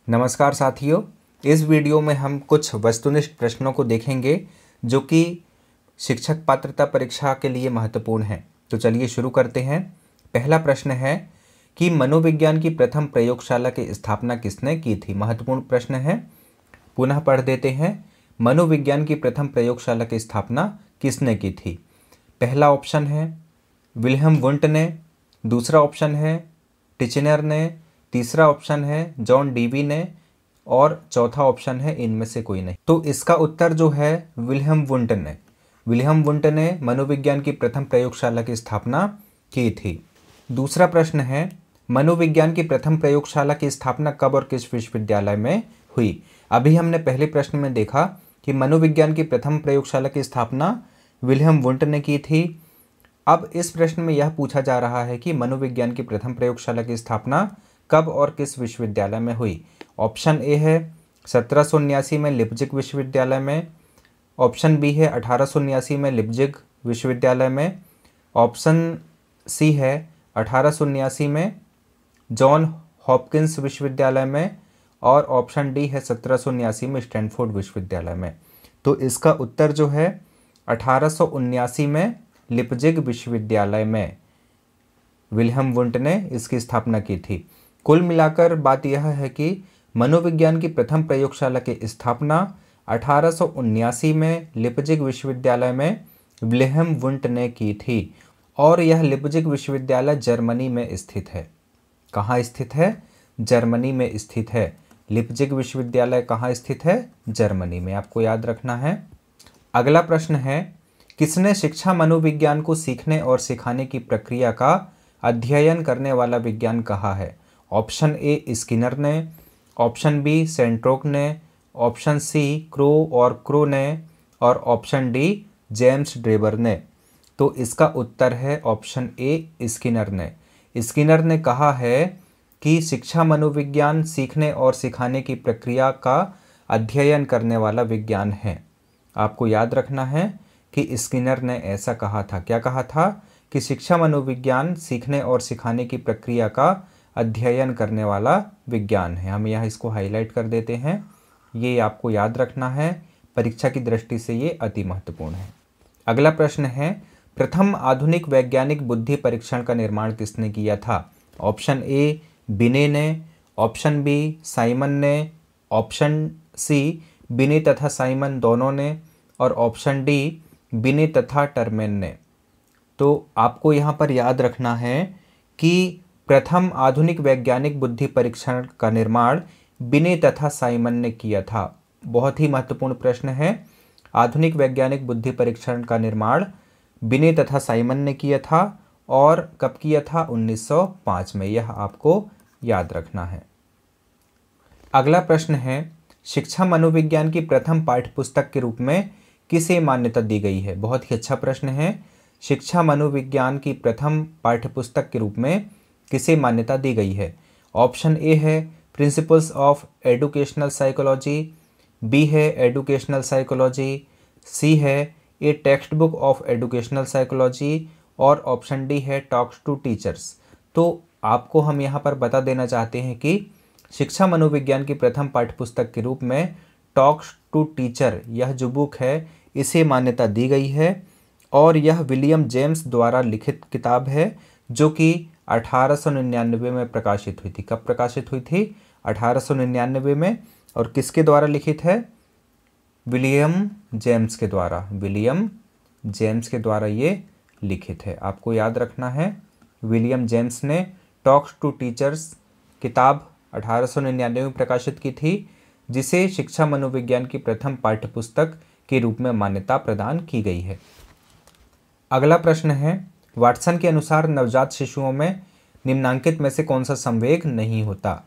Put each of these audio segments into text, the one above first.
नमस्कार साथियों, इस वीडियो में हम कुछ वस्तुनिष्ठ प्रश्नों को देखेंगे जो कि शिक्षक पात्रता परीक्षा के लिए महत्वपूर्ण हैं। तो चलिए शुरू करते हैं। पहला प्रश्न है कि मनोविज्ञान की प्रथम प्रयोगशाला की स्थापना किसने की थी। महत्वपूर्ण प्रश्न है, पुनः पढ़ देते हैं। मनोविज्ञान की प्रथम प्रयोगशाला की स्थापना किसने की थी। पहला ऑप्शन है विल्हेम वुंट ने, दूसरा ऑप्शन है टिचनर ने, तीसरा ऑप्शन है जॉन डीवी ने और चौथा ऑप्शन है इनमें से कोई नहीं। तो इसका उत्तर जो है विल्हेम वुंट ने। विल्हेम वुंट ने मनोविज्ञान की प्रथम प्रयोगशाला की स्थापना की थी। दूसरा प्रश्न है मनोविज्ञान की प्रथम प्रयोगशाला की स्थापना कब और किस विश्वविद्यालय में हुई। अभी हमने पहले प्रश्न में देखा कि मनोविज्ञान की प्रथम प्रयोगशाला की स्थापना विल्हेम वुंट ने की थी। अब इस प्रश्न में यह पूछा जा रहा है कि मनोविज्ञान की प्रथम प्रयोगशाला की स्थापना कब और किस विश्वविद्यालय में हुई। ऑप्शन ए है 1779 में लिप्जिग विश्वविद्यालय में, ऑप्शन बी है 1879 में लिप्जिग विश्वविद्यालय में, ऑप्शन सी है 1879 में जॉन हॉपकिंस विश्वविद्यालय में और ऑप्शन डी है 1779 में स्टैनफोर्ड विश्वविद्यालय में। तो इसका उत्तर जो है 1879 में लिप्जिग विश्वविद्यालय में विल्हेम वुंट ने इसकी स्थापना की थी। कुल मिलाकर बात यह है कि मनोविज्ञान की प्रथम प्रयोगशाला की स्थापना 1879 में लिप्जिग विश्वविद्यालय में विल्हेम वुंट ने की थी और यह लिप्जिग विश्वविद्यालय जर्मनी में स्थित है। कहाँ स्थित है? जर्मनी में स्थित है। लिप्जिग विश्वविद्यालय कहाँ स्थित है? जर्मनी में, आपको याद रखना है। अगला प्रश्न है किसने शिक्षा मनोविज्ञान को सीखने और सिखाने की प्रक्रिया का अध्ययन करने वाला विज्ञान कहा है। ऑप्शन ए स्किनर ने, ऑप्शन बी सेंट्रोक ने, ऑप्शन सी क्रो और क्रो ने और ऑप्शन डी जेम्स ड्रेबर ने। तो इसका उत्तर है ऑप्शन ए स्किनर ने। स्किनर ने कहा है कि शिक्षा मनोविज्ञान सीखने और सिखाने की प्रक्रिया का अध्ययन करने वाला विज्ञान है। आपको याद रखना है कि स्किनर ने ऐसा कहा था। क्या कहा था? कि शिक्षा मनोविज्ञान सीखने और सिखाने की प्रक्रिया का अध्ययन करने वाला विज्ञान है। हम यहाँ इसको हाईलाइट कर देते हैं, ये आपको याद रखना है, परीक्षा की दृष्टि से ये अति महत्वपूर्ण है। अगला प्रश्न है प्रथम आधुनिक वैज्ञानिक बुद्धि परीक्षण का निर्माण किसने किया था। ऑप्शन ए बिने ने, ऑप्शन बी साइमन ने, ऑप्शन सी बिने तथा साइमन दोनों ने और ऑप्शन डी बिने तथा टर्मेन ने। तो आपको यहाँ पर याद रखना है कि प्रथम आधुनिक वैज्ञानिक बुद्धि परीक्षण का निर्माण बिने तथा साइमन ने किया था। बहुत ही महत्वपूर्ण प्रश्न है। आधुनिक वैज्ञानिक बुद्धि परीक्षण का निर्माण बिने तथा साइमन ने किया था और कब किया था? 1905 में। यह आपको याद रखना है। अगला प्रश्न है शिक्षा मनोविज्ञान की प्रथम पाठ्यपुस्तक के रूप में किसे मान्यता दी गई है। बहुत ही अच्छा प्रश्न है। शिक्षा मनोविज्ञान की प्रथम पाठ्यपुस्तक के रूप में किसे मान्यता दी गई है। ऑप्शन ए है principles of educational psychology, B है एडुकेशनल साइकोलॉजी, सी है a textbook of educational psychology और ऑप्शन डी है टॉक्स टू टीचर्स। तो आपको हम यहाँ पर बता देना चाहते हैं कि शिक्षा मनोविज्ञान की प्रथम पाठ्यपुस्तक के रूप में टॉक्स टू टीचर यह जो बुक है इसे मान्यता दी गई है और यह विलियम जेम्स द्वारा लिखित किताब है जो कि 1899 में प्रकाशित हुई थी। कब प्रकाशित हुई थी? 1899 में। और किसके द्वारा लिखित है? विलियम जेम्स के द्वारा। विलियम जेम्स के द्वारा ये लिखित है, आपको याद रखना है। विलियम जेम्स ने टॉक्स टू टीचर्स किताब 1899 में प्रकाशित की थी जिसे शिक्षा मनोविज्ञान की प्रथम पाठ्यपुस्तक के रूप में मान्यता प्रदान की गई है। अगला प्रश्न है वाटसन के अनुसार नवजात शिशुओं में निम्नांकित में से कौन सा संवेग नहीं होता।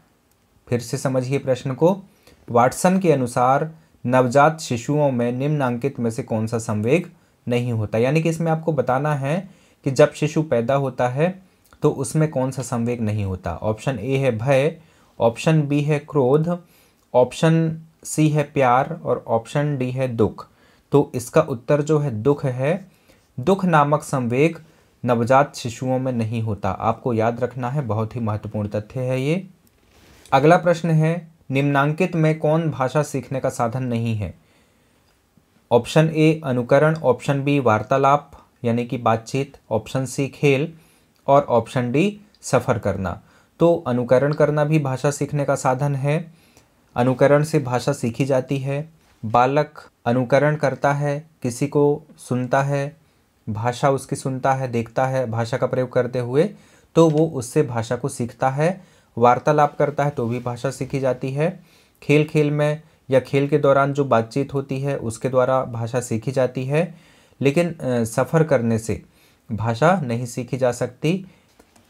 फिर से समझिए प्रश्न को। वाटसन के अनुसार नवजात शिशुओं में निम्नांकित में से कौन सा संवेग नहीं होता, यानी कि इसमें आपको बताना है कि जब शिशु पैदा होता है तो उसमें कौन सा संवेग नहीं होता। ऑप्शन ए है भय, ऑप्शन बी है क्रोध, ऑप्शन सी है प्यार और ऑप्शन डी है दुख। तो इसका उत्तर जो है दुख है। दुख नामक संवेग नवजात शिशुओं में नहीं होता, आपको याद रखना है। बहुत ही महत्वपूर्ण तथ्य है ये। अगला प्रश्न है निम्नांकित में कौन भाषा सीखने का साधन नहीं है? ऑप्शन ए अनुकरण, ऑप्शन बी वार्तालाप यानी कि बातचीत, ऑप्शन सी खेल और ऑप्शन डी सफ़र करना। तो अनुकरण करना भी भाषा सीखने का साधन है। अनुकरण से भाषा सीखी जाती है। बालक अनुकरण करता है, किसी को सुनता है, भाषा उसकी सुनता है, देखता है भाषा का प्रयोग करते हुए, तो वो उससे भाषा को सीखता है। वार्तालाप करता है तो भी भाषा सीखी जाती है। खेल खेल में या खेल के दौरान जो बातचीत होती है उसके द्वारा भाषा सीखी जाती है। लेकिन सफ़र करने से भाषा नहीं सीखी जा सकती।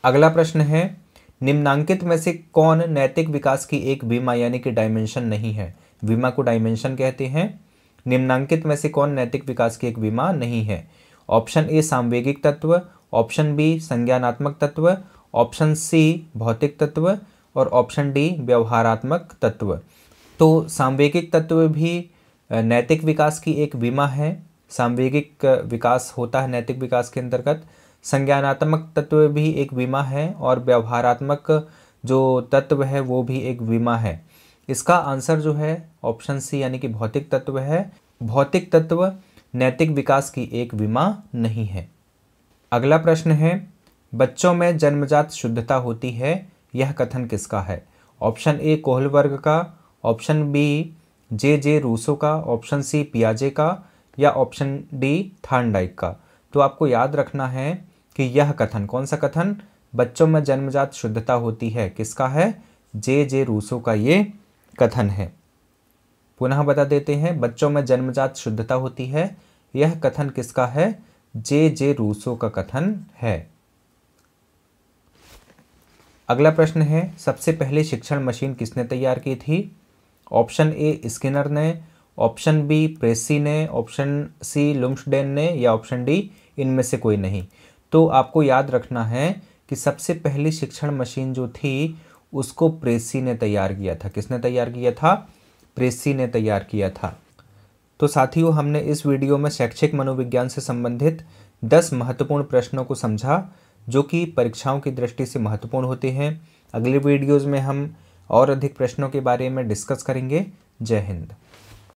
अगला प्रश्न है, निम्नांकित में से कौन नैतिक विकास की एक विमा यानी कि डायमेंशन नहीं है? विमा को डायमेंशन कहते हैं। निम्नांकित में से कौन नैतिक विकास की एक विमा नहीं है? ऑप्शन ए सामवेगिक तत्व, ऑप्शन बी संज्ञानात्मक तत्व, ऑप्शन सी भौतिक तत्व और ऑप्शन डी व्यवहारात्मक तत्व। तो सामवेगिक तत्व भी नैतिक विकास की एक विमा है। सामवेगिक विकास होता है नैतिक विकास के अंतर्गत। संज्ञानात्मक तत्व भी एक विमा है और व्यवहारात्मक जो तत्व है वो भी एक विमा है। इसका आंसर जो है ऑप्शन सी यानी कि भौतिक तत्व है। भौतिक तत्व नैतिक विकास की एक विमा नहीं है। अगला प्रश्न है, बच्चों में जन्मजात शुद्धता होती है, यह कथन किसका है? ऑप्शन ए कोहलबर्ग का, ऑप्शन बी जे रूसो का, ऑप्शन सी पियाजे का या ऑप्शन डी थार्नडाइक का। तो आपको याद रखना है कि यह कथन, कौन सा कथन? बच्चों में जन्मजात शुद्धता होती है, किसका है? जे रूसो का ये कथन है। पुनः बता देते हैं, बच्चों में जन्मजात शुद्धता होती है, यह कथन किसका है? जे रूसो का कथन है। अगला प्रश्न है, सबसे पहले शिक्षण मशीन किसने तैयार की थी? ऑप्शन ए स्किनर ने, ऑप्शन बी प्रेसी ने, ऑप्शन सी लुम्सडेन ने या ऑप्शन डी इनमें से कोई नहीं। तो आपको याद रखना है कि सबसे पहली शिक्षण मशीन जो थी उसको प्रेसी ने तैयार किया था। किसने तैयार किया था? प्रेसी ने तैयार किया था। तो साथियों, हमने इस वीडियो में शैक्षिक मनोविज्ञान से संबंधित 10 महत्वपूर्ण प्रश्नों को समझा जो कि परीक्षाओं की दृष्टि से महत्वपूर्ण होते हैं। अगले वीडियोज़ में हम और अधिक प्रश्नों के बारे में डिस्कस करेंगे। जय हिंद।